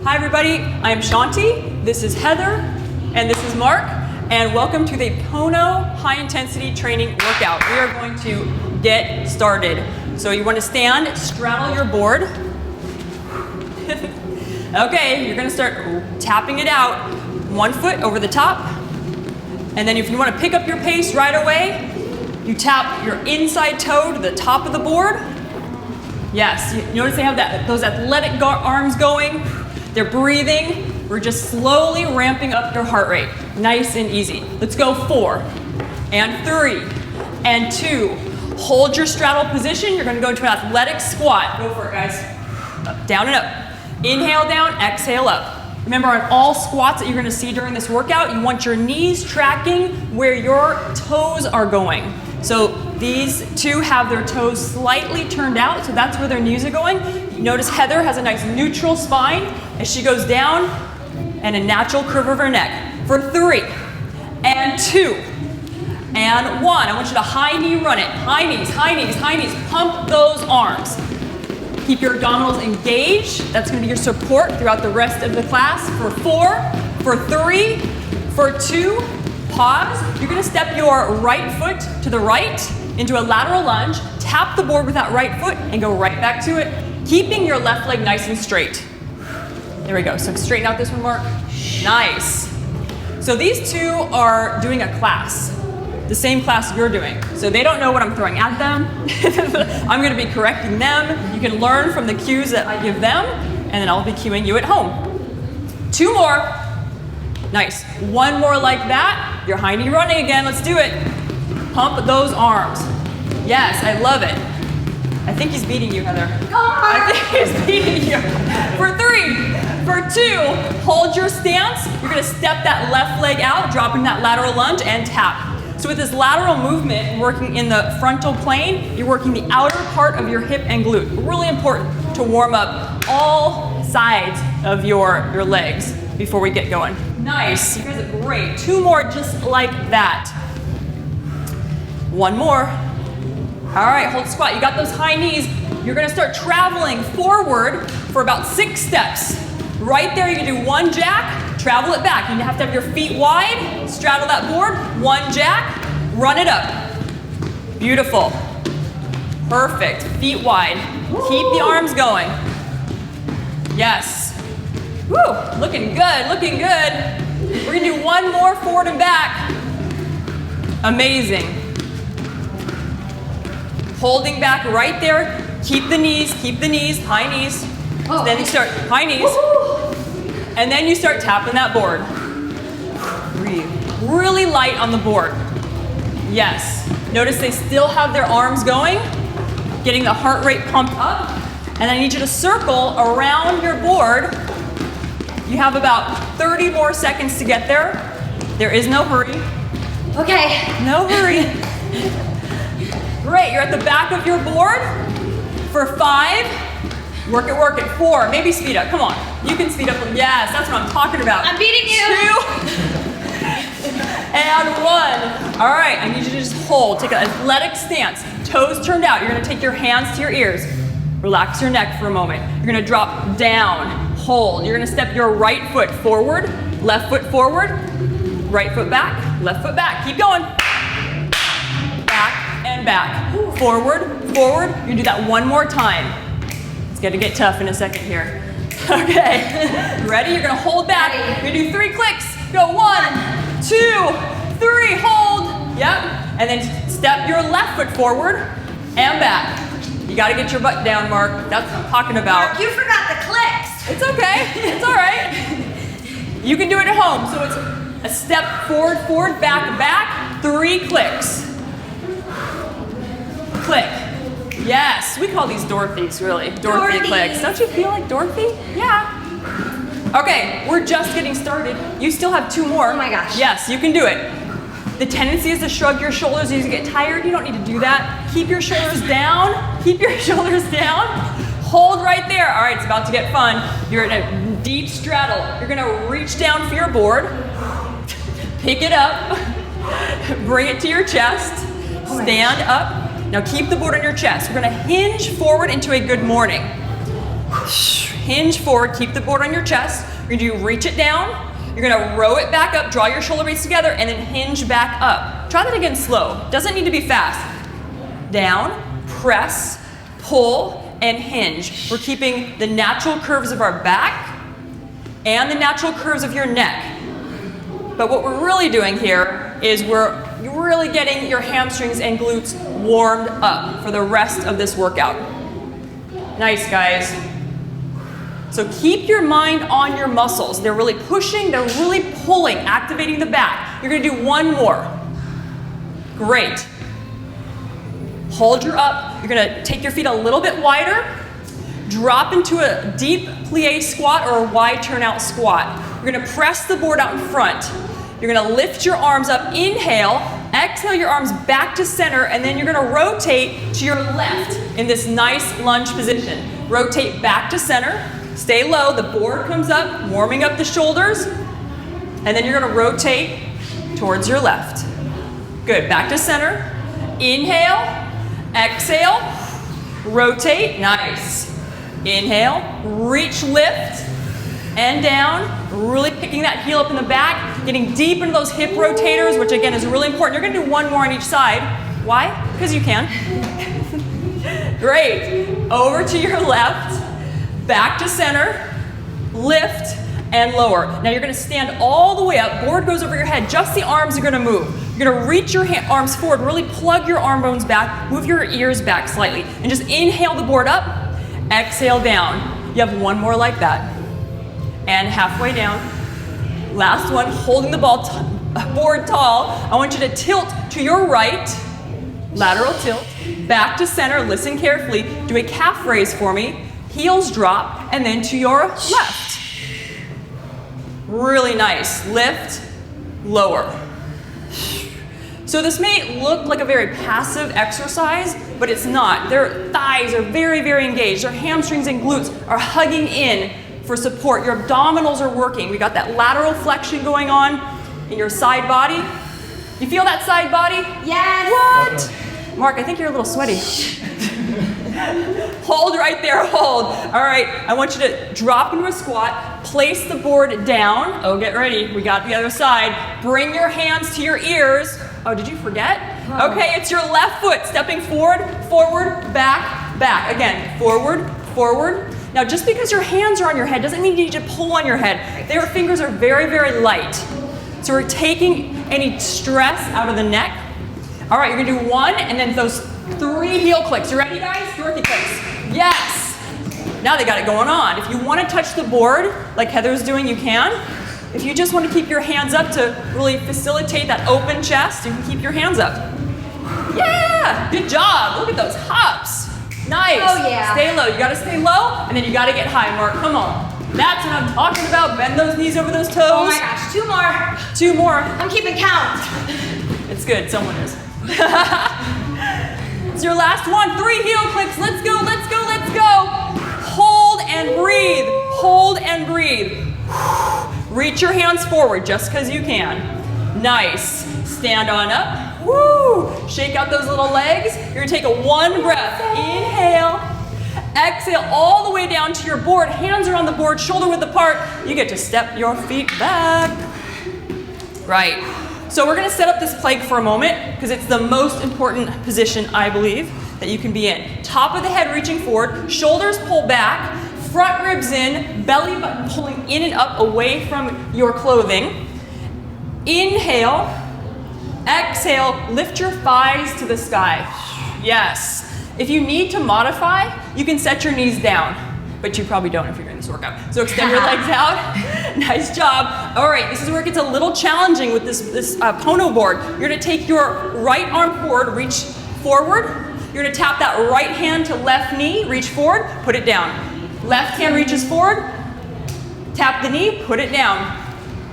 Hi everybody, I'm Shanti, this is Heather, and this is Mark, and welcome to the Pono High Intensity Training Workout. We are going to get started. So you want to stand, straddle your board. Okay, you're going to start tapping it out. 1 foot over the top, and then if you want to pick up your pace right away, you tap your inside toe to the top of the board. Yes, you notice they have those athletic arms going. They're breathing. We're just slowly ramping up your heart rate. Nice and easy. Let's go 4 and 3 and 2. Hold your straddle position. You're going to go into an athletic squat. Go for it, guys. Up, down and up. Inhale down, exhale up. Remember, on all squats that you're going to see during this workout, you want your knees tracking where your toes are going. So these two have their toes slightly turned out, so that's where their knees are going. Notice Heather has a nice neutral spine as she goes down, and a natural curve of her neck. For 3 and 2 and 1, I want you to high knee run it. High knees, high knees, high knees. Pump those arms. Keep your abdominals engaged. That's going to be your support throughout the rest of the class. For 4, for 3, for 2, pause. You're going to step your right foot to the right into a lateral lunge, tap the board with that right foot, and go right back to it, keeping your left leg nice and straight. There we go. So straighten out this one, Mark. Nice. So these two are doing a class, the same class you're doing. So they don't know what I'm throwing at them. I'm going to be correcting them. You can learn from the cues that I give them, and then I'll be cueing you at home. 2 more. Nice. 1 more like that. Your high knee running again. Let's do it. Pump those arms. Yes, I love it. I think he's beating you, Heather. I think he's beating you. For 3, for 2, hold your stance. You're going to step that left leg out, dropping that lateral lunge, and tap. So with this lateral movement, working in the frontal plane, you're working the outer part of your hip and glute. Really important to warm up all sides of your legs before we get going. Nice, you guys are great. 2 more just like that. 1 more. All right, hold squat. You got those high knees. You're gonna start traveling forward for about 6 steps. Right there, you can do 1 jack, travel it back. You have to have your feet wide, straddle that board, 1 jack, run it up. Beautiful. Perfect, feet wide. Keep the arms going. Yes. Woo, looking good, looking good. We're gonna do 1 more forward and back. Amazing. Holding back right there. Keep the knees, high knees. So then you start high knees. And then you start tapping that board. Breathe. Really light on the board. Yes. Notice they still have their arms going, getting the heart rate pumped up. And I need you to circle around your board. You have about 30 more seconds to get there. There is no hurry. Okay. No hurry. Great, you're at the back of your board. For 5, work it. 4, maybe speed up, come on. You can speed up, yes, that's what I'm talking about. I'm beating you. 2, and 1. All right, I need you to just hold, take an athletic stance. Toes turned out, you're gonna take your hands to your ears. Relax your neck for a moment. You're gonna drop down, hold. You're gonna step your right foot forward, left foot forward, right foot back, left foot back. Keep going. Back and back. Forward, forward. You're gonna do that 1 more time. It's gonna get tough in a second here. Okay, ready? You're gonna hold back. You're gonna do 3 clicks. Go 1, 2, 3, hold. Yep, and then step your left foot forward and back. You gotta get your butt down, Mark. That's what I'm talking about. Mark, you forgot the clicks. It's okay, it's all right. You can do it at home. So it's a step forward, forward, back, back, 3 clicks. Click. Yes, we call these Dorothy's, really. Dorothy clicks. Don't you feel like Dorothy? Yeah. Okay, we're just getting started. You still have 2 more. Oh my gosh. Yes, you can do it. The tendency is to shrug your shoulders as you get tired. You don't need to do that. Keep your shoulders down. Keep your shoulders down. Hold right there. All right, it's about to get fun. You're in a deep straddle. You're gonna reach down for your board. Pick it up. Bring it to your chest. Stand up. Now keep the board on your chest. We're gonna hinge forward into a good morning. hinge forward, keep the board on your chest. You're gonna do reach it down. You're gonna row it back up, draw your shoulder blades together, and then hinge back up. Try that again slow. Doesn't need to be fast. Down, press, pull, and hinge. We're keeping the natural curves of our back and the natural curves of your neck. But what we're really doing here is we're really getting your hamstrings and glutes warmed up for the rest of this workout. Nice, guys. So keep your mind on your muscles. They're really pushing, they're really pulling, activating the back. You're gonna do one more. Great. Hold your up. You're gonna take your feet a little bit wider, drop into a deep plie squat or a wide turnout squat. You're gonna press the board out in front. You're gonna lift your arms up, inhale, exhale your arms back to center, and then you're gonna rotate to your left in this nice lunge position. Rotate back to center, stay low, the board comes up, warming up the shoulders, and then you're gonna rotate towards your left. Good, back to center, inhale, exhale, rotate, nice. Inhale, reach, lift, and down, really picking that heel up in the back, getting deep into those hip rotators, which again is really important. You're gonna do one more on each side. Why? Because you can. Great. Over to your left, back to center, lift, and lower. Now you're gonna stand all the way up, board goes over your head, just the arms are gonna move. You're gonna reach your arms forward, really plug your arm bones back, move your ears back slightly, and just inhale the board up, exhale down. You have one more like that. And halfway down. Last one, holding the board tall. I want you to tilt to your right, lateral tilt, back to center, listen carefully, do a calf raise for me, heels drop, and then to your left. Really nice, lift, lower. So this may look like a very passive exercise, but it's not. Their thighs are very, very engaged. Their hamstrings and glutes are hugging in for support. Your abdominals are working. We got that lateral flexion going on in your side body. You feel that side body? Yes. What? Mark, I think you're a little sweaty. Hold right there, hold. All right, I want you to drop into a squat, place the board down. Oh, get ready, we got the other side. Bring your hands to your ears. Oh, did you forget? Okay, it's your left foot, stepping forward, forward, back, back. Again, forward, forward. Now, just because your hands are on your head doesn't mean you need to pull on your head. Their fingers are very, very light. So we're taking any stress out of the neck. All right, you're gonna do one and then those 3 heel clicks. You ready, guys? Dorothy clicks. Yes. Now they got it going on. If you want to touch the board like Heather's doing, you can. If you just want to keep your hands up to really facilitate that open chest, you can keep your hands up. Yeah, good job. Look at those hops. Nice. Oh, yeah. Stay low. You got to stay low, and then you got to get high, Mark. Come on. That's what I'm talking about. Bend those knees over those toes. Oh my gosh, 2 more. 2 more. I'm keeping count. It's good. Someone is. It's your last one. 3 heel clicks. Let's go, let's go, let's go. Hold and breathe. Hold and breathe. Reach your hands forward just because you can. Nice. Stand on up. Woo! Shake out those little legs. You're gonna take a 1 breath. Inhale. Exhale all the way down to your board. Hands are on the board, shoulder width apart. You get to step your feet back. Right. So we're gonna set up this plank for a moment because it's the most important position, I believe, that you can be in. Top of the head reaching forward, shoulders pull back, front ribs in, belly button pulling in and up away from your clothing. Inhale, exhale, lift your thighs to the sky. Yes. If you need to modify, you can set your knees down, but you probably don't if you're doing this workout. So extend your legs out. Nice job. All right, this is where it gets a little challenging with this Pono board. You're gonna take your right arm forward, reach forward. You're gonna tap that right hand to left knee, reach forward, put it down. Left hand reaches forward, tap the knee, put it down.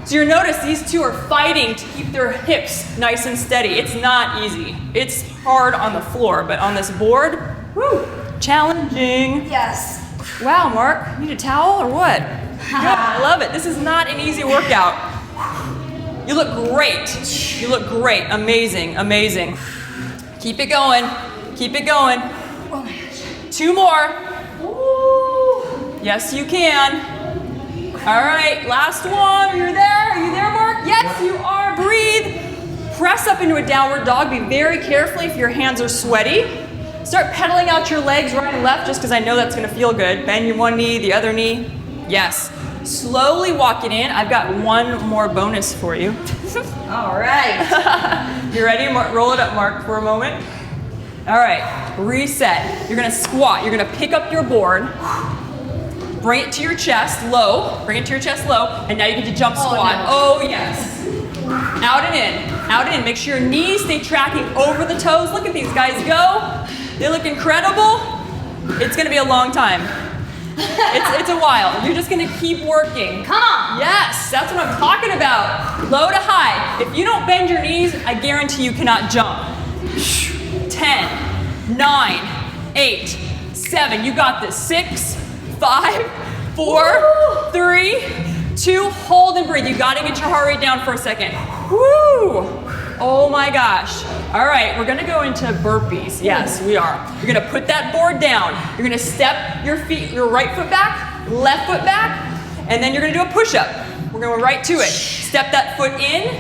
So you'll notice these two are fighting to keep their hips nice and steady. It's not easy. It's hard on the floor, but on this board, woo, challenging. Yes. Wow, Mark, need a towel or what? Yeah, I love it. This is not an easy workout. You look great. You look great. Amazing, amazing. Keep it going. Keep it going. Oh my gosh. 2 more. Ooh. Yes, you can. All right, last one. You're there. Are you there, Mark? Yes, you are. Breathe. Press up into a downward dog. Be very careful if your hands are sweaty. Start pedaling out your legs right and left just because I know that's going to feel good. Bend your one knee, the other knee. Yes. Slowly walk it in. I've got one more bonus for you. All right. You ready? Roll it up, Mark, for a moment. All right, reset. You're gonna squat. You're gonna pick up your board, bring it to your chest, low. Bring it to your chest, low. And now you get to jump squat. No. Oh, yes. Out and in, out and in. Make sure your knees stay tracking over the toes. Look at these guys go. They look incredible. It's gonna be a long time. It's a while. You're just gonna keep working. Come on. Yes, that's what I'm talking about. Low to high. If you don't bend your knees, I guarantee you cannot jump. 10, 9, 8, 7. You got this. 6, 5, 4, 3, 2. Hold and breathe. You gotta get your heart rate down for a second. Woo! Oh my gosh. All right, we're gonna go into burpees. Yes, we are. You're gonna put that board down. You're gonna step your feet, your right foot back, left foot back, and then you're gonna do a push-up. We're going right to it. Step that foot in,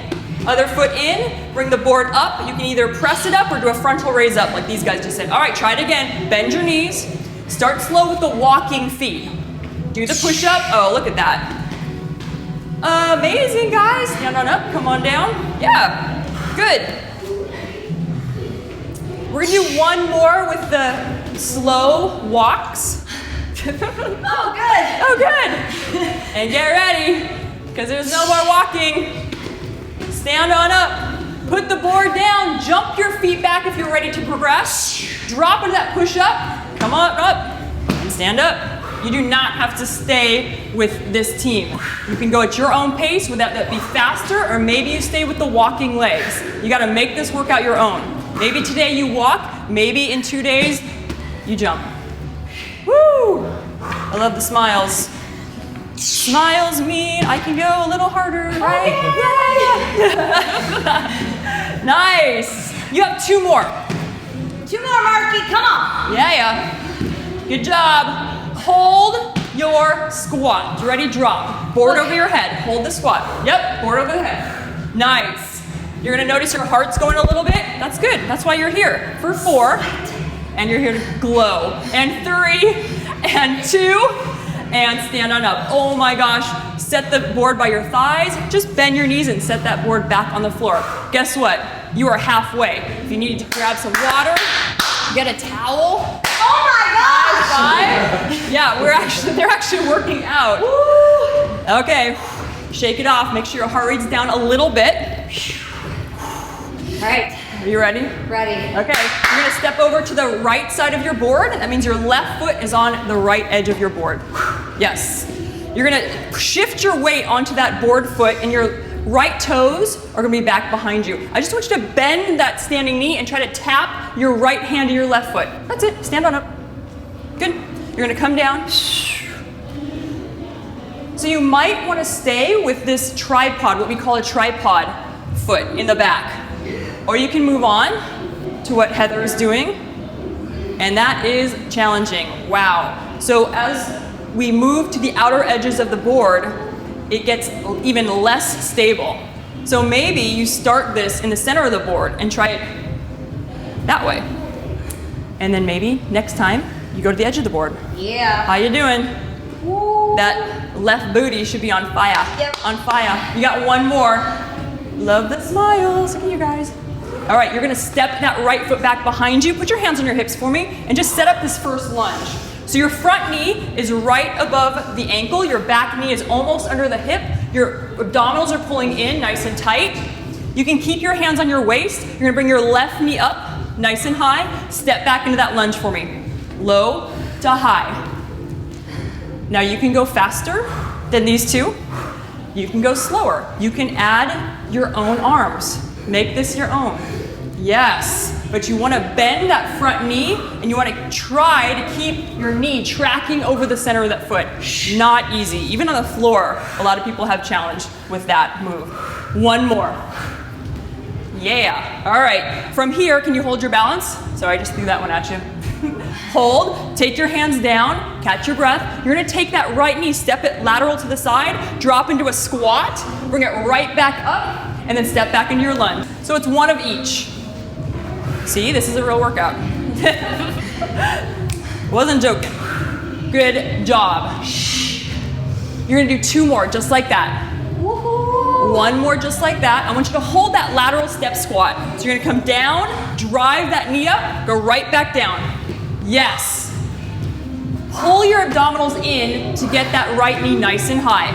other foot in, bring the board up. You can either press it up or do a frontal raise up like these guys just said. All right, try it again. Bend your knees. Start slow with the walking feet. Do the push-up. Oh, look at that. Amazing, guys. Stand on up, come on down. Yeah. Good. We're gonna do one more with the slow walks. Oh, good. Oh, good. And get ready, because there's no more walking. Stand on up. Put the board down. Jump your feet back if you're ready to progress. Drop into that push-up. Come on up and stand up. You do not have to stay with this team. You can go at your own pace, whether that be faster, or maybe you stay with the walking legs. You gotta make this workout your own. Maybe today you walk, maybe in 2 days, you jump. Woo! I love the smiles. Smiles mean I can go a little harder, right? Yeah. Nice. You have 2 more. 2 more, Marky, come on. Yeah. Good job. Hold your squat. Ready? Drop. Board over your head. Hold the squat. Yep, board over the head. Nice. You're gonna notice your heart's going a little bit. That's good. That's why you're here. For 4. And you're here to glow. And 3, and 2, and stand on up. Oh my gosh. Set the board by your thighs. Just bend your knees and set that board back on the floor. Guess what? You are halfway. If you need to grab some water, get a towel. Oh my gosh! High five. Yeah, they're actually working out. Woo. Okay, shake it off. Make sure your heart rate's down a little bit. All right. Are you ready? Ready. Okay, you're gonna step over to the right side of your board. That means your left foot is on the right edge of your board. Yes. You're gonna shift your weight onto that board foot, and your right toes are gonna be back behind you. I just want you to bend that standing knee and try to tap your right hand to your left foot. That's it, stand on up. Good. You're gonna come down. So you might wanna stay with this tripod, what we call a tripod foot in the back. Or you can move on to what Heather is doing, and that is challenging. Wow. So as we move to the outer edges of the board, it gets even less stable. So maybe you start this in the center of the board and try it that way. And then maybe next time you go to the edge of the board. Yeah. How you doing? Woo. That left booty should be on fire. Yep. On fire. You got one more. Love the smiles. Look at you guys. All right, you're gonna step that right foot back behind you. Put your hands on your hips for me and just set up this first lunge. So your front knee is right above the ankle. Your back knee is almost under the hip. Your abdominals are pulling in nice and tight. You can keep your hands on your waist. You're gonna bring your left knee up nice and high. Step back into that lunge for me. Low to high. Now you can go faster than these two. You can go slower. You can add your own arms. Make this your own. Yes, but you want to bend that front knee and you want to try to keep your knee tracking over the center of that foot. Not easy. Even on the floor, a lot of people have challenge with that move. One more. Yeah. All right. From here, can you hold your balance? Sorry, I just threw that one at you. Hold, take your hands down, catch your breath. You're gonna take that right knee, step it lateral to the side, drop into a squat, bring it right back up, and then step back into your lunge. So it's one of each. See, this is a real workout. Wasn't joking. Good job. You're gonna do 2 more, just like that. Woohoo. 1 more just like that. I want you to hold that lateral step squat. So you're gonna come down, drive that knee up, go right back down. Yes. Pull your abdominals in to get that right knee nice and high.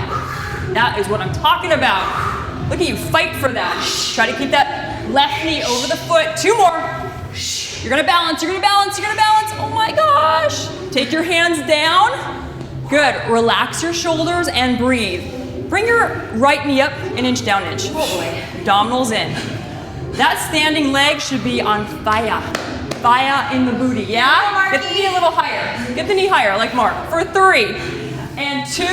That is what I'm talking about. Look at you, fight for that. Try to keep that left knee over the foot. 2 more. You're gonna balance, you're gonna balance, you're gonna balance. Oh my gosh. Take your hands down. Good, relax your shoulders and breathe. Bring your right knee up an inch down, inch. Abdominals in. That standing leg should be on fire. Fire in the booty, yeah? Get the knee a little higher. Get the knee higher, like Mark. For 3 and 2.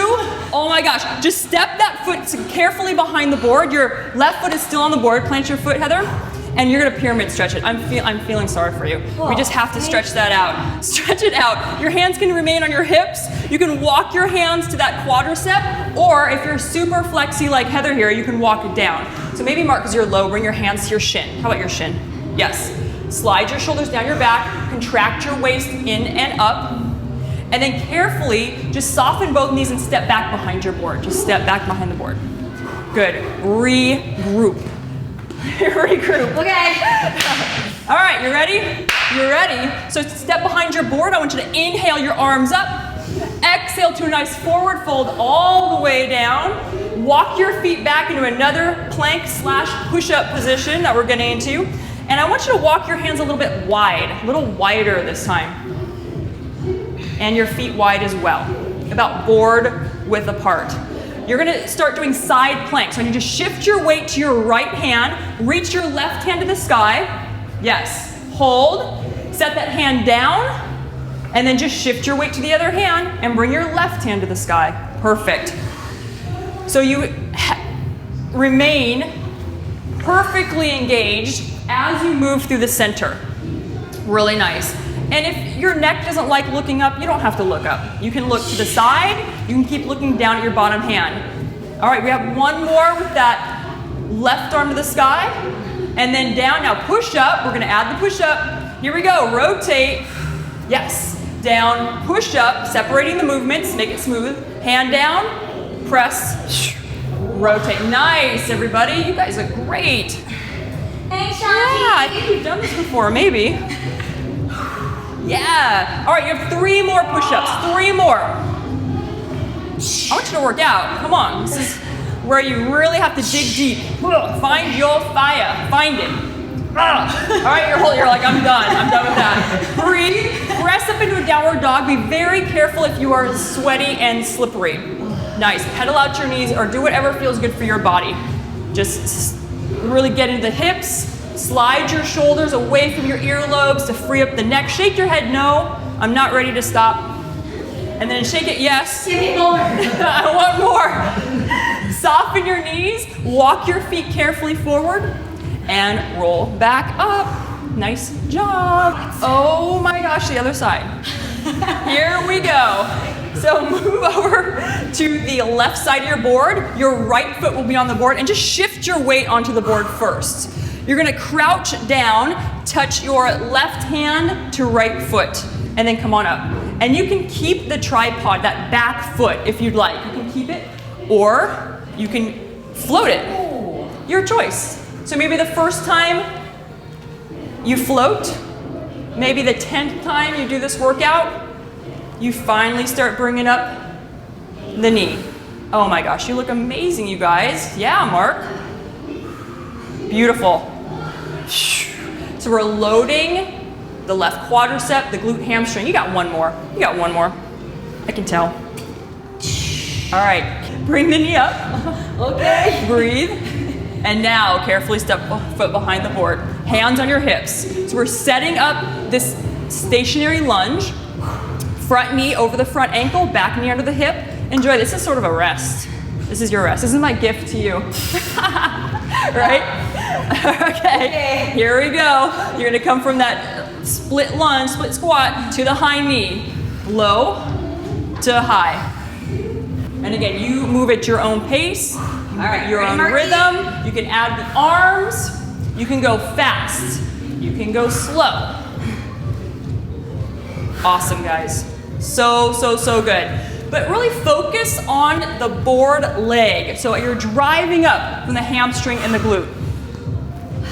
Oh my gosh, just step that foot carefully behind the board. Your left foot is still on the board. Plant your foot, Heather. And you're gonna pyramid stretch it. I'm feeling sorry for you. We just have to stretch that out. Stretch it out. Your hands can remain on your hips. You can walk your hands to that quadricep, or if you're super flexy like Heather here, you can walk it down. So maybe Mark, because you're low, bring your hands to your shin. How about your shin? Yes. Slide your shoulders down your back, contract your waist in and up, and then carefully just soften both knees and step back behind your board. Just step back behind the board. Good. Regroup. Regroup. Okay. All right, you ready? You're ready. So step behind your board. I want you to inhale your arms up. Exhale to a nice forward fold all the way down. Walk your feet back into another plank / push-up position that we're getting into. And I want you to walk your hands a little bit wide, a little wider this time. And your feet wide as well, about board width apart. You're gonna start doing side planks. So you just shift your weight to your right hand, reach your left hand to the sky. Yes, hold, set that hand down, and then just shift your weight to the other hand and bring your left hand to the sky. Perfect. So you remain perfectly engaged as you move through the center. Really nice. And if your neck doesn't like looking up, you don't have to look up. You can look to the side, you can keep looking down at your bottom hand. All right, we have 1 more with that left arm to the sky, and then down. Now push up, we're gonna add the push up. Here we go, rotate. Yes, down, push up, separating the movements, make it smooth. Hand down, press, rotate. Nice, everybody, you guys are great. Thanks, Shanti. Yeah, I think you've done this before, maybe. Yeah. All right, you have 3 more push-ups. 3 more. I want you to work out. Come on. This is where you really have to dig deep. Find your fire. Find it. All right, you're like, I'm done. I'm done with that. Breathe. Press up into a downward dog. Be very careful if you are sweaty and slippery. Nice. Pedal out your knees or do whatever feels good for your body. Just really get into the hips. Slide your shoulders away from your earlobes to free up the neck. Shake your head, no, I'm not ready to stop. And then shake it, yes. Give me more. I want more. Soften your knees, walk your feet carefully forward, and roll back up. Nice job. Oh my gosh, the other side. Here we go. So move over to the left side of your board. Your right foot will be on the board, and just shift your weight onto the board first. You're gonna crouch down, touch your left hand to right foot, and then come on up. And you can keep the tripod, that back foot, if you'd like. You can keep it, or you can float it. Your choice. So maybe the first time you float, maybe the 10th time you do this workout, you finally start bringing up the knee. Oh my gosh, you look amazing, you guys. Yeah, Mark. Beautiful. So we're loading the left quadricep, the glute hamstring. You got 1 more. You got 1 more. I can tell. All right, bring the knee up. Okay. Breathe. And now carefully step foot behind the board. Hands on your hips. So we're setting up this stationary lunge. Front knee over the front ankle, back knee under the hip. Enjoy, this is sort of a rest. This is your rest. This is my gift to you. Right? Okay, here we go. You're gonna come from that split lunge, split squat to the high knee. Low to high. And again, you move at your own pace, your own rhythm. You can add the arms. You can go fast. You can go slow. Awesome, guys. So good. But really focus on the board leg. So you're driving up from the hamstring and the glute.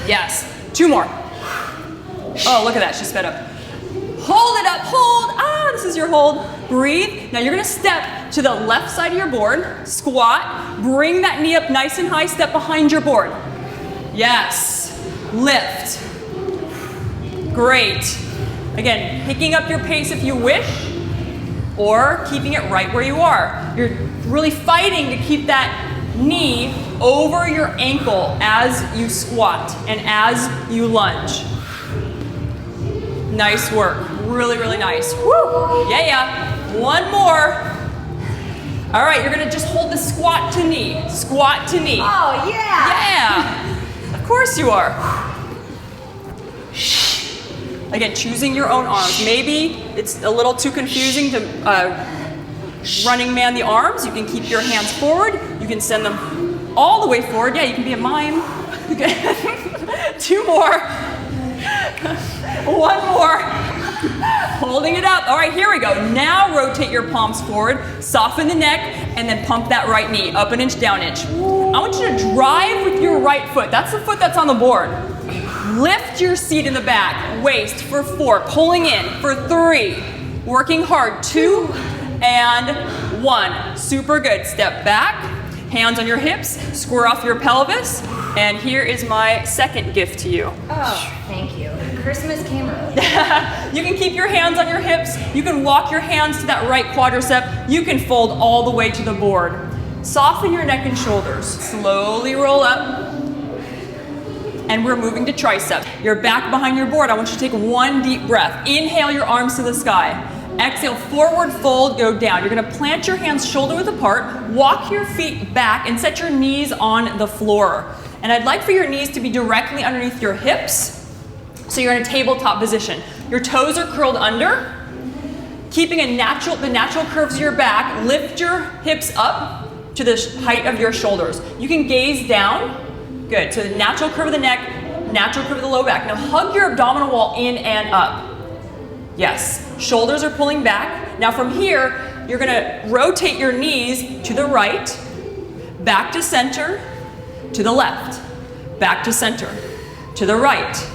Yes. 2 more. Oh, look at that. She sped up. Hold it up. Hold. This is your hold. Breathe. Now you're going to step to the left side of your board. Squat. Bring that knee up nice and high. Step behind your board. Yes. Lift. Great. Again, picking up your pace if you wish, or keeping it right where you are. You're really fighting to keep that knee over your ankle as you squat and as you lunge. Nice work. Really, really nice. Woo! Yeah. 1 more. All right, you're gonna just hold the squat to knee. Squat to knee. Oh, yeah. Yeah. Of course you are. Again, choosing your own arms. Maybe it's a little too confusing to running man the arms. You can keep your hands forward. You can send them all the way forward. Yeah, you can be a mime. 2 more. 1 more. Holding it up. All right, here we go. Now rotate your palms forward. Soften the neck, and then pump that right knee. Up an inch, down inch. I want you to drive with your right foot. That's the foot that's on the board. Lift your seat in the back, waist for 4, pulling in for 3, working hard, 2 and 1. Super good. Step back, hands on your hips, square off your pelvis, and here is my second gift to you. Oh, thank you. Christmas camera. You can keep your hands on your hips, you can walk your hands to that right quadricep, you can fold all the way to the board. Soften your neck and shoulders. Slowly roll up. And we're moving to triceps. You're back behind your board. I want you to take 1 deep breath. Inhale your arms to the sky. Exhale, forward fold, go down. You're gonna plant your hands shoulder width apart, walk your feet back, and set your knees on the floor. And I'd like for your knees to be directly underneath your hips. So you're in a tabletop position. Your toes are curled under. Keeping the natural curves of your back, lift your hips up to the height of your shoulders. You can gaze down. Good, so the natural curve of the neck, natural curve of the low back. Now hug your abdominal wall in and up. Yes, shoulders are pulling back. Now from here, you're gonna rotate your knees to the right, back to center, to the left, back to center, to the right,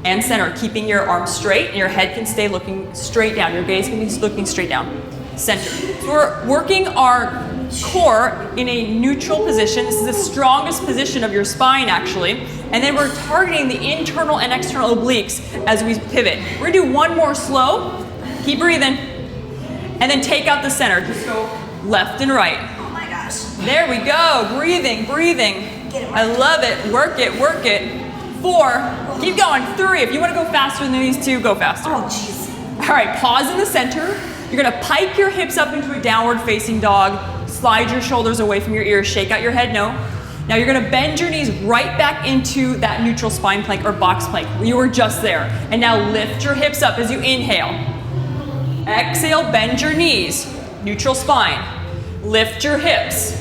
and center, keeping your arms straight and your head can stay looking straight down. Your gaze can be looking straight down. Center. So we're working our core in a neutral position. This is the strongest position of your spine, actually. And then we're targeting the internal and external obliques as we pivot. We're gonna do 1 more slow. Keep breathing. And then take out the center. Just go left and right. Oh my gosh. There we go. Breathing, breathing. I love it. Work it, work it. 4. Keep going. 3. If you want to go faster than these 2, go faster. Oh, jeez. All right, pause in the center. You're gonna pike your hips up into a downward facing dog. Slide your shoulders away from your ears. Shake out your head, no. Now you're gonna bend your knees right back into that neutral spine plank or box plank. You were just there. And now lift your hips up as you inhale. Exhale, bend your knees. Neutral spine. Lift your hips.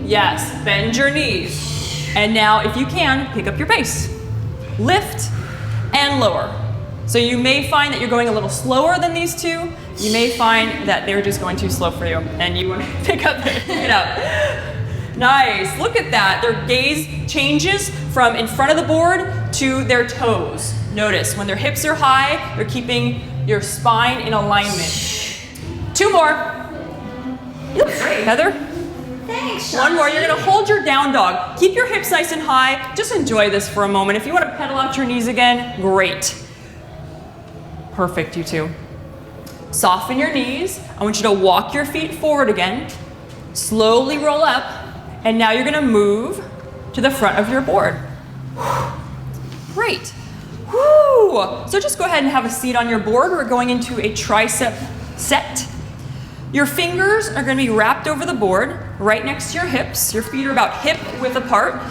Yes, bend your knees. And now, if you can, pick up your pace. Lift and lower. So you may find that you're going a little slower than these 2. You may find that they're just going too slow for you and you want to pick it up. Nice, look at that. Their gaze changes from in front of the board to their toes. Notice when their hips are high, they're keeping your spine in alignment. 2 more. You look great, Heather. Thanks, 1 more. You're gonna hold your down dog. Keep your hips nice and high. Just enjoy this for a moment. If you want to pedal out your knees again, great. Perfect, you 2. Soften your knees. I want you to walk your feet forward again. Slowly roll up. And now you're gonna move to the front of your board. Great. Woo! So just go ahead and have a seat on your board. We're going into a tricep set. Your fingers are gonna be wrapped over the board, right next to your hips. Your feet are about hip width apart.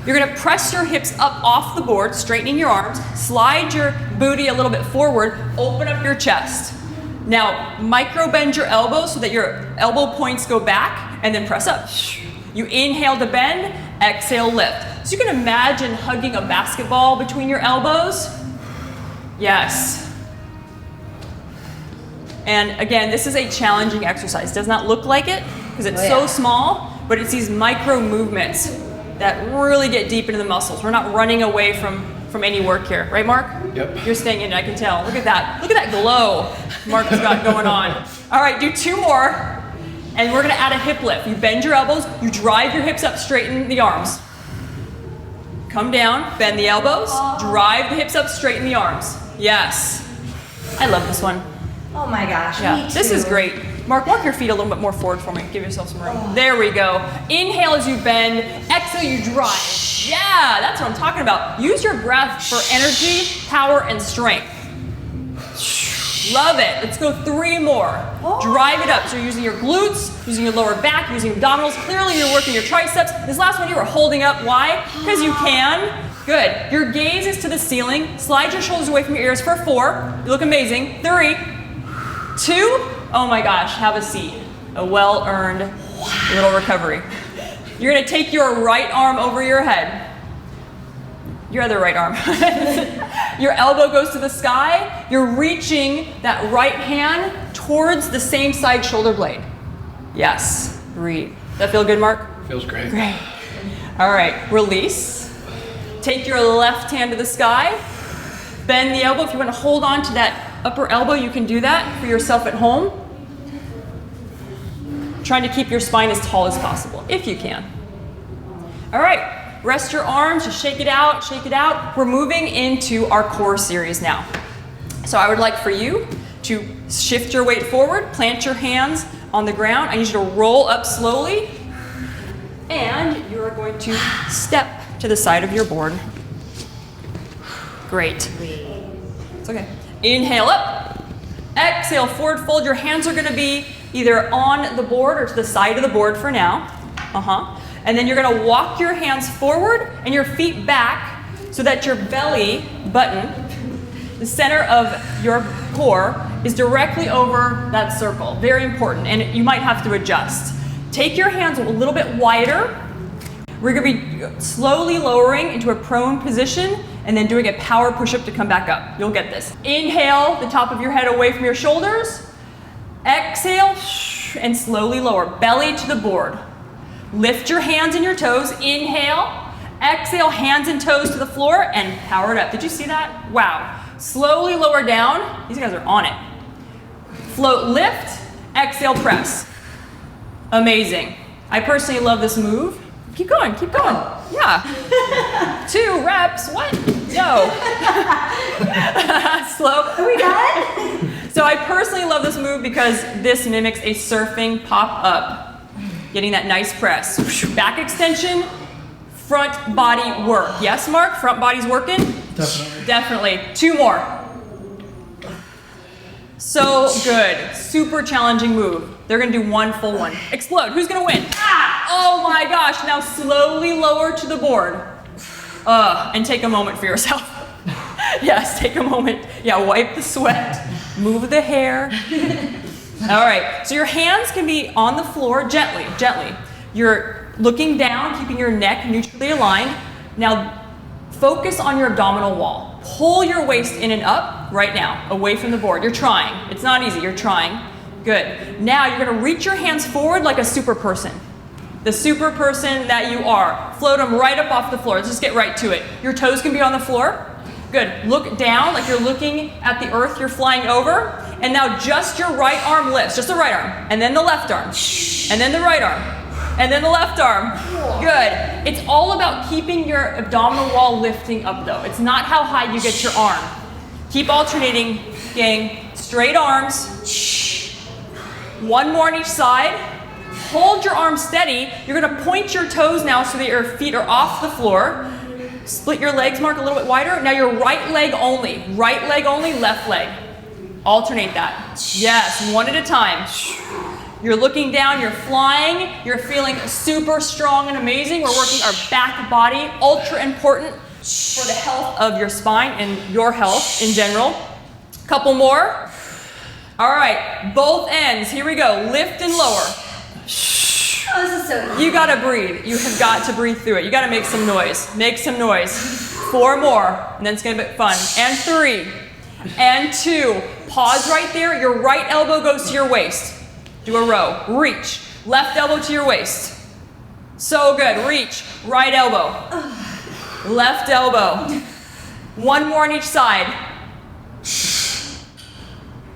You're gonna press your hips up off the board, straightening your arms, slide your booty a little bit forward, open up your chest. Now, micro bend your elbows so that your elbow points go back, and then press up. You inhale to bend, exhale, lift. So you can imagine hugging a basketball between your elbows. Yes. And again, this is a challenging exercise. Does not look like it because it's so small, but it's these micro movements that really get deep into the muscles. We're not running away from any work here, right, Mark? Yep. You're staying in, I can tell. Look at that. Look at that glow Mark has got going on. All right, do 2 more, and we're gonna add a hip lift. You bend your elbows, you drive your hips up, straighten the arms. Come down, bend the elbows, drive the hips up, straighten the arms. Yes. I love this one. Oh my gosh, Yeah, me too. this is great. Mark, walk your feet a little bit more forward for me. Give yourself some room. There we go. Inhale as you bend. Exhale, you drive. Yeah, that's what I'm talking about. Use your breath for energy, power, and strength. Love it. Let's go 3 more. Drive it up. So you're using your glutes, using your lower back, using abdominals. Clearly you're working your triceps. This last one you were holding up. Why? Because you can. Good. Your gaze is to the ceiling. Slide your shoulders away from your ears for 4. You look amazing. 3, 2. Oh my gosh, have a seat. A well-earned little recovery. You're gonna take your right arm over your head. Your other right arm. Your elbow goes to the sky. You're reaching that right hand towards the same side shoulder blade. Yes, breathe. That feel good, Mark? Feels great. Great. All right, release. Take your left hand to the sky. Bend the elbow. If you want to hold on to that upper elbow, you can do that for yourself at home. Trying to keep your spine as tall as possible, if you can. All right, rest your arms, just shake it out, shake it out. We're moving into our core series now. So I would like for you to shift your weight forward, plant your hands on the ground. I need you to roll up slowly, and you are going to step to the side of your board. Great. It's okay. Inhale up. Exhale, forward fold. Your hands are gonna be either on the board or to the side of the board for now. And then you're gonna walk your hands forward and your feet back so that your belly button, the center of your core, is directly over that circle. Very important, and you might have to adjust. Take your hands a little bit wider. We're gonna be slowly lowering into a prone position and then doing a power push-up to come back up. You'll get this. Inhale, the top of your head away from your shoulders. Exhale, and slowly lower, belly to the board. Lift your hands and your toes. Inhale, exhale, hands and toes to the floor, and power it up. Did you see that? Wow. Slowly lower down. These guys are on it. Float, lift, exhale, press. Amazing. I personally love this move. Keep going, keep going. Yeah. 2 reps, what? No. Slow. Are we done? So I personally love this move because this mimics a surfing pop-up. Getting that nice press. Back extension, front body work. Yes, Mark? Front body's working? Definitely. Definitely. 2 more. So good. Super challenging move. They're gonna do 1 full one. Explode. Who's gonna win? Oh my gosh. Now slowly lower to the board. And take a moment for yourself. Yes, take a moment. Yeah, wipe the sweat. Move the hair. All right. So your hands can be on the floor gently, gently. You're looking down, keeping your neck neutrally aligned. Now focus on your abdominal wall. Pull your waist in and up right now, away from the board. You're trying. It's not easy. You're trying. Good. Now you're going to reach your hands forward like a super person. The super person that you are. Float them right up off the floor. Let's just get right to it. Your toes can be on the floor. Good. Look down like you're looking at the earth you're flying over. And now just your right arm lifts. Just the right arm. And then the left arm. And then the right arm. And then the left arm. Good. It's all about keeping your abdominal wall lifting up though. It's not how high you get your arm. Keep alternating, gang. Straight arms. 1 more on each side. Hold your arms steady. You're gonna point your toes now so that your feet are off the floor. Split your legs, Mark, a little bit wider. Now your right leg only, left leg. Alternate that. Yes, 1 at a time. You're looking down, you're flying, you're feeling super strong and amazing. We're working our back body, ultra important for the health of your spine and your health in general. Couple more. All right, both ends. Here we go. Lift and lower. Oh, this is so easy. You gotta breathe. You have got to breathe through it. You gotta make some noise. Make some noise. 4 more, and then it's gonna be fun. And 3, and 2. Pause right there. Your right elbow goes to your waist. Do a row. Reach. Left elbow to your waist. So good. Reach. Right elbow. Left elbow. 1 more on each side.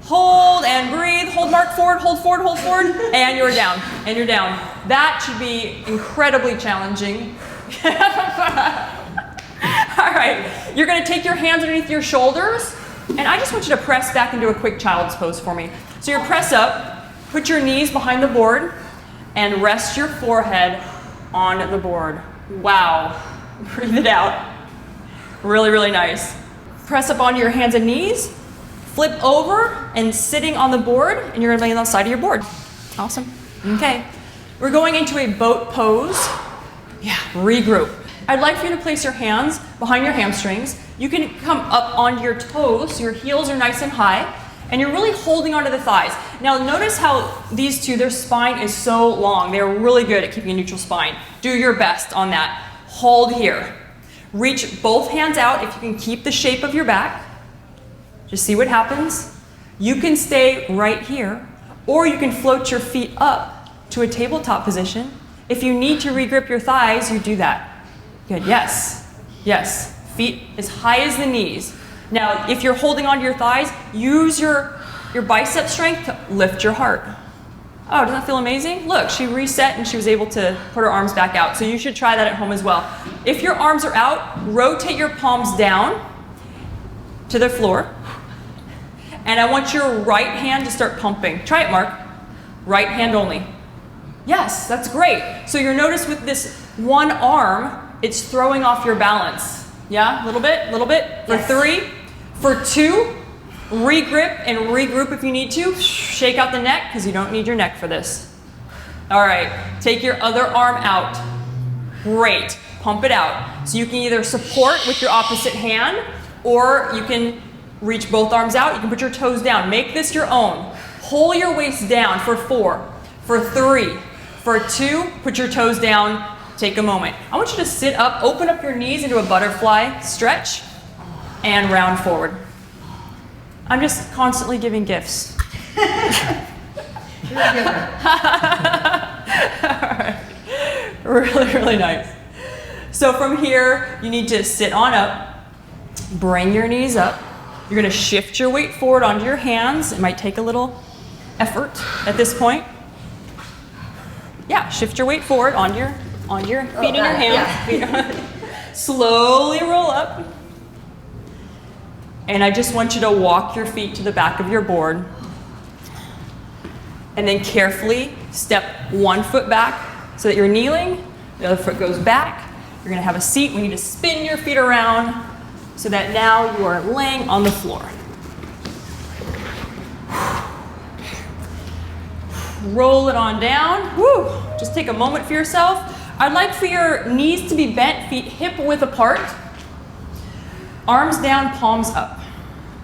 Hold and breathe. Hold, mark forward, hold forward, hold forward. And you're down. And you're down. That should be incredibly challenging. All right. You're going to take your hands underneath your shoulders. And I just want you to press back into a quick child's pose for me. So you press up. Put your knees behind the board and rest your forehead on the board. Wow. Breathe it out. Really, really nice. Press up onto your hands and knees. Flip over and sitting on the board, and you're gonna lay on the side of your board. Awesome. Okay. We're going into a boat pose. Yeah, regroup. I'd like for you to place your hands behind your hamstrings. You can come up onto your toes, so your heels are nice and high. And you're really holding onto the thighs. Now notice how these two, their spine is so long. They're really good at keeping a neutral spine. Do your best on that. Hold here. Reach both hands out if you can keep the shape of your back. Just see what happens. You can stay right here, or you can float your feet up to a tabletop position. If you need to regrip your thighs, you do that. Good, yes, yes. Feet as high as the knees. Now, if you're holding onto your thighs, use your bicep strength to lift your heart. Oh, doesn't that feel amazing? Look, she reset and she was able to put her arms back out. So you should try that at home as well. If your arms are out, rotate your palms down to the floor. And I want your right hand to start pumping. Try it, Mark. Right hand only. Yes, that's great. So you'll notice with this one arm, it's throwing off your balance. Yeah, a little bit, For Yes. 3, for 2, regrip and regroup if you need to. Shake out the neck, because you don't need your neck for this. All right, take your other arm out. Great, pump it out. So you can either support with your opposite hand, or you can reach both arms out. You can put your toes down. Make this your own. Pull your waist down for 4, for 3, for 2, put your toes down. Take a moment. I want you to sit up, open up your knees into a butterfly, stretch, and round forward. I'm just constantly giving gifts. You're a giver. All right. Really, really nice. So from here, you need to sit on up, bring your knees up. You're gonna shift your weight forward onto your hands. It might take a little effort at this point. Yeah, shift your weight forward onto your feet in your hands. Yeah. Slowly roll up. And I just want you to walk your feet to the back of your board. And then carefully step 1 foot back so that you're kneeling. The other foot goes back. You're gonna have a seat. We need to spin your feet around so that now you are laying on the floor. Roll it on down. Woo! Just take a moment for yourself. I'd like for your knees to be bent, feet hip width apart. Arms down, palms up.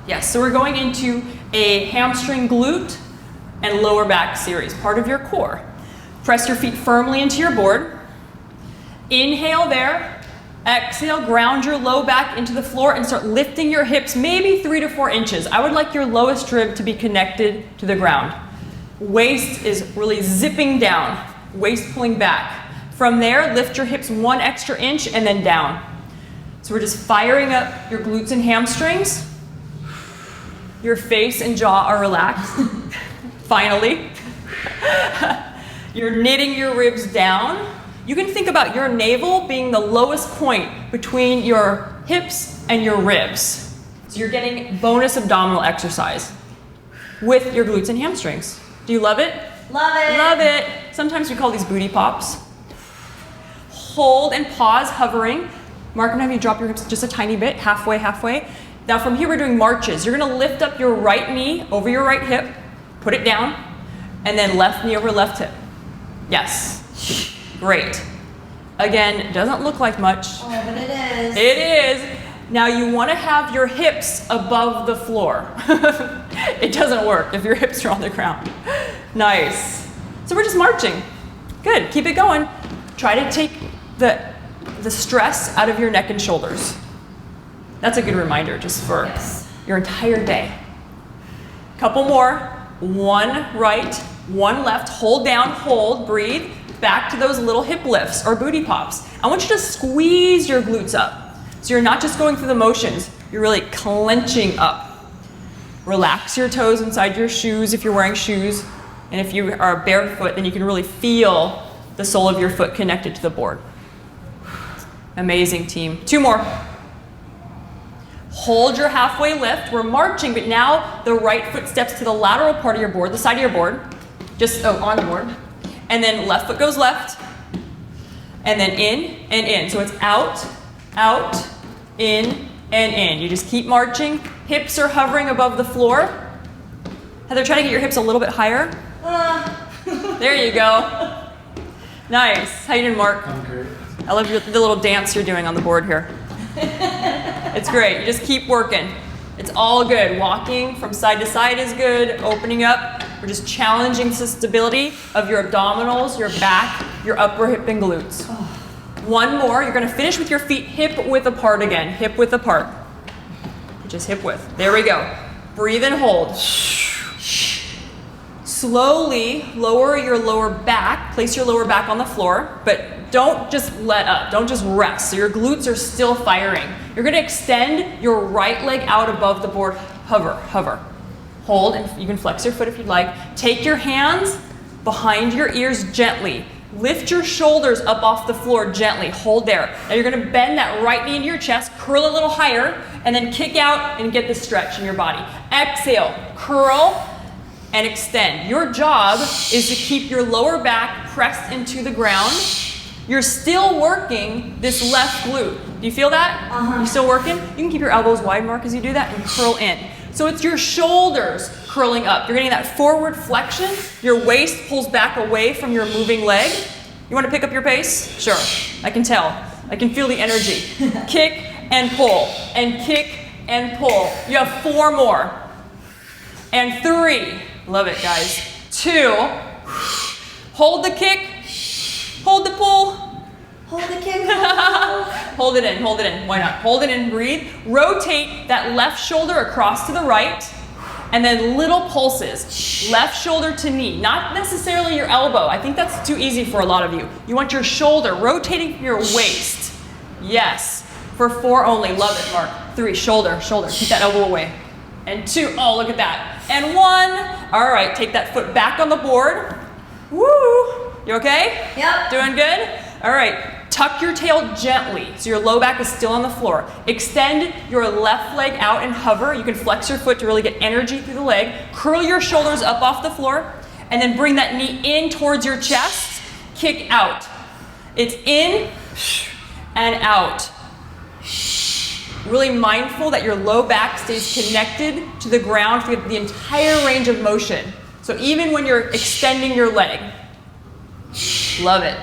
Yes, so we're going into a hamstring glute and lower back series, part of your core. Press your feet firmly into your board. Inhale there. Exhale, ground your low back into the floor and start lifting your hips maybe 3 to 4 inches. I would like your lowest rib to be connected to the ground. Waist is really zipping down, waist pulling back. From there, lift your hips 1 extra inch and then down. So we're just firing up your glutes and hamstrings. Your face and jaw are relaxed. Finally. You're knitting your ribs down. You can think about your navel being the lowest point between your hips and your ribs. So you're getting bonus abdominal exercise with your glutes and hamstrings. Do you love it? Love it. Love it. Sometimes we call these booty pops. Hold and pause, hovering. Mark, I'm gonna have you drop your hips just a tiny bit, halfway, halfway. Now from here, we're doing marches. You're gonna lift up your right knee over your right hip, put it down, And then left knee over left hip. Yes. Great. Again, it doesn't look like much. Oh, but it is. It is. Now you want to have your hips above the floor. It doesn't work if your hips are on the ground. Nice. So we're just marching. Good. Keep it going. Try to take the stress out of your neck and shoulders. That's a good reminder just for your entire day. Couple more. One right, one left. Hold down, hold, breathe. Back to those little hip lifts or booty pops. I want you to squeeze your glutes up. So you're not just going through the motions, you're really clenching up. Relax your toes inside your shoes if you're wearing shoes. And if you are barefoot, then you can really feel the sole of your foot connected to the board. Amazing, team. Two more. Hold your halfway lift. We're marching, but now the right foot steps to the lateral part of your board, the side of your board. Just on the board. And then left foot goes left. And then in and in. So it's out, out, in, and in. You just keep marching. Hips are hovering above the floor. Heather, try to get your hips a little bit higher. There you go. Nice. How you doing, Mark? I'm great. I love the little dance you're doing on the board here. It's great. You just keep working. It's all good. Walking from side to side is good. Opening up. We're just challenging the stability of your abdominals, your back, your upper hip and glutes. One more. You're going to finish with your feet hip width apart again. Hip width apart. Just hip width. There we go. Breathe and hold. Slowly lower your lower back. Place your lower back on the floor, but don't just let up. Don't just rest. So your glutes are still firing. You're going to extend your right leg out above the board. Hover, hover. Hold, and you can flex your foot if you'd like. Take your hands behind your ears gently. Lift your shoulders up off the floor gently. Hold there. Now you're going to bend that right knee into your chest, curl a little higher, and then kick out and get the stretch in your body. Exhale, curl, and extend. Your job is to keep your lower back pressed into the ground. You're still working this left glute. Do you feel that? You still working? You can keep your elbows wide, Mark, as you do that, and curl in. So it's your shoulders curling up. You're getting that forward flexion. Your waist pulls back away from your moving leg. You want to pick up your pace? Sure. I can tell. I can feel the energy. Kick and pull, and kick and pull. You have 4 more. And 3. Love it, guys. 2. Hold the kick. Hold the pull. Hold the kick. Hold it in, hold it in. Why not? Hold it in, breathe. Rotate that left shoulder across to the right. And then little pulses. Left shoulder to knee. Not necessarily your elbow. I think that's too easy for a lot of you. You want your shoulder rotating from your waist. Yes. For 4 only. Love it, Mark. 3. Shoulder, shoulder. Keep that elbow away. And 2. Oh, look at that. And 1. All right. Take that foot back on the board. Woo. You okay? Yep. Doing good? All right. Tuck your tail gently so your low back is still on the floor. Extend your left leg out and hover. You can flex your foot to really get energy through the leg. Curl your shoulders up off the floor and then bring that knee in towards your chest. Kick out. It's in and out. Really mindful that your low back stays connected to the ground for the entire range of motion. So even when you're extending your leg. Love it.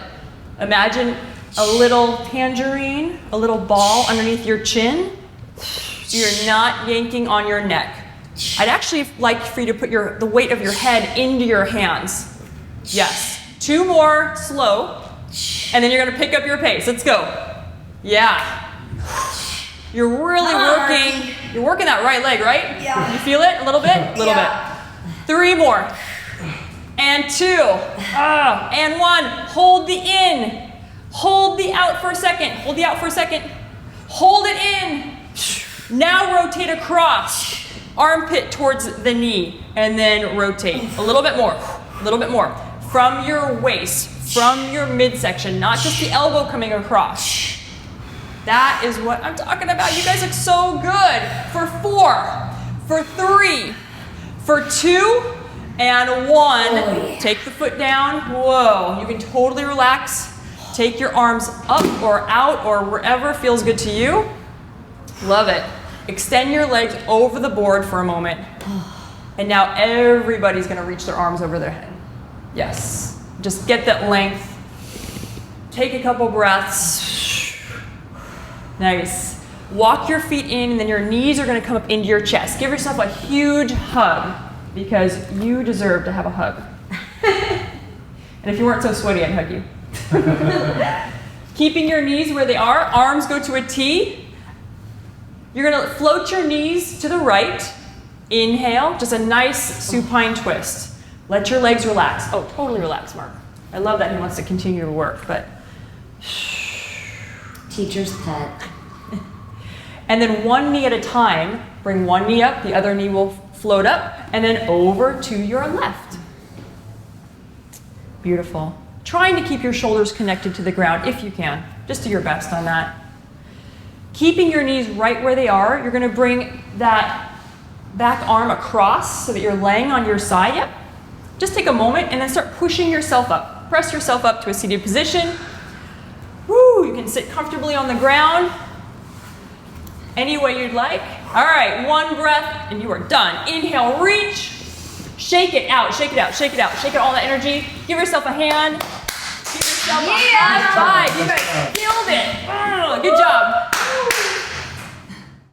Imagine a little tangerine, a little ball underneath your chin, so you're not yanking on your neck. I'd actually like for you to put the weight of your head into your hands. Yes. 2 more, slow, and then you're going to pick up your pace. Let's go. Yeah. You're really working. You're working that right leg, right? Yeah. You feel it a little bit? A little bit. 3 more. And 2. And 1. Hold the in. Hold the out for a second. Hold the out for a second. Hold it in. Now rotate across. Armpit towards the knee. And then rotate. A little bit more. A little bit more. From your waist. From your midsection. Not just the elbow coming across. That is what I'm talking about. You guys look so good. For 4. For 3. For 2. And 1. Oh, yeah. Take the foot down. Whoa. You can totally relax. Take your arms up or out or wherever feels good to you. Love it. Extend your legs over the board for a moment. And now everybody's going to reach their arms over their head. Yes. Just get that length. Take a couple breaths. Nice. Walk your feet in, and then your knees are going to come up into your chest. Give yourself a huge hug because you deserve to have a hug. And if you weren't so sweaty, I'd hug you. Keeping your knees where they are, arms go to a T. You're going to float your knees to the right. Inhale, just a nice supine twist. Let your legs relax. Oh, totally relax, Mark. I love that he wants to continue to work, but. Teacher's pet. And then one knee at a time. Bring one knee up, the other knee will float up, and then over to your left. Beautiful. Trying to keep your shoulders connected to the ground if you can. Just do your best on that. Keeping your knees right where they are, you're going to bring that back arm across so that you're laying on your side. Yep. Just take a moment and then start pushing yourself up. Press yourself up to a seated position. Woo, you can sit comfortably on the ground. Any way you'd like. All right, one breath and you are done. Inhale, reach. Shake it out, shake it out, shake it out. Shake out all that energy. Give yourself a hand. Give yourself a high five. You guys killed it.